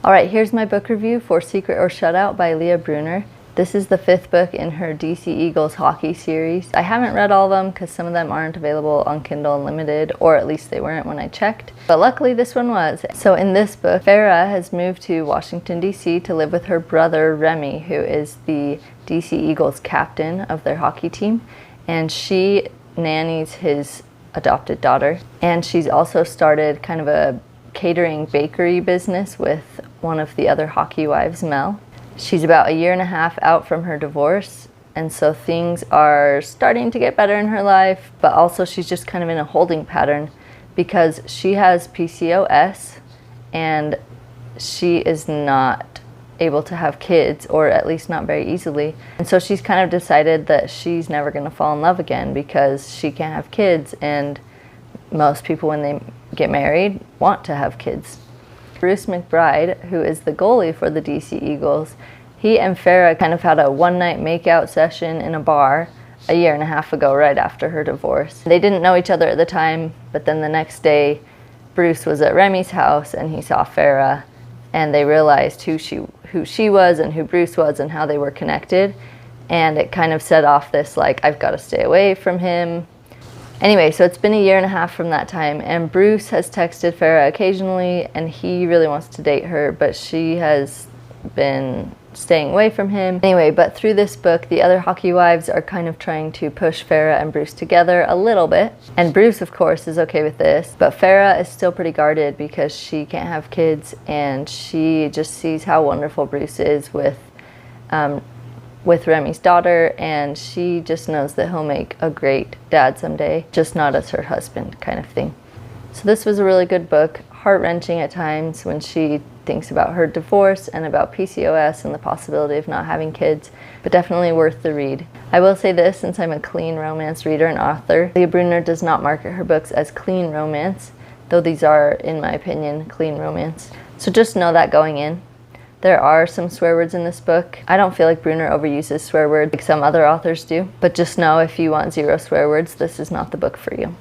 Alright, here's my book review for Secret or Shutout by Leah Brunner. This is the 5th book in her DC Eagles hockey series. I haven't read all of them because some of them aren't available on Kindle Unlimited, or at least they weren't when I checked. But luckily this one was. So in this book, Farah has moved to Washington, D.C. to live with her brother Remy, who is the DC Eagles captain of their hockey team. And she nannies his adopted daughter. And she's also started kind of a catering bakery business with one of the other hockey wives, Mel. She's about 1.5 years out from her divorce, and so things are starting to get better in her life, but also she's just kind of in a holding pattern because she has PCOS and she is not able to have kids, or at least not very easily. And so she's kind of decided that she's never going to fall in love again because she can't have kids, and most people when they get married want to have kids. Bruce McBride, who is the goalie for the DC Eagles, he and Farah kind of had a one-night makeout session in a bar 1.5 years ago, right after her divorce. They didn't know each other at the time, but then the next day Bruce was at Remy's house and he saw Farah, and they realized who she was and who Bruce was and how they were connected, and it kind of set off this like, I've got to stay away from him. Anyway, so it's been 1.5 years from that time, and Bruce has texted Farah occasionally, and he really wants to date her, but she has been staying away from him. Anyway, but through this book, the other hockey wives are kind of trying to push Farah and Bruce together a little bit. And Bruce, of course, is okay with this, but Farah is still pretty guarded because she can't have kids, and she just sees how wonderful Bruce is with Remy's daughter, and she just knows that he'll make a great dad someday, just not as her husband kind of thing. So this was a really good book, heart-wrenching at times when she thinks about her divorce and about PCOS and the possibility of not having kids, but definitely worth the read. I will say this, since I'm a clean romance reader and author, Leah Brunner does not market her books as clean romance, though these are, in my opinion, clean romance. So just know that going in. There are some swear words in this book. I don't feel like Brunner overuses swear words like some other authors do, but just know if you want 0 swear words, this is not the book for you.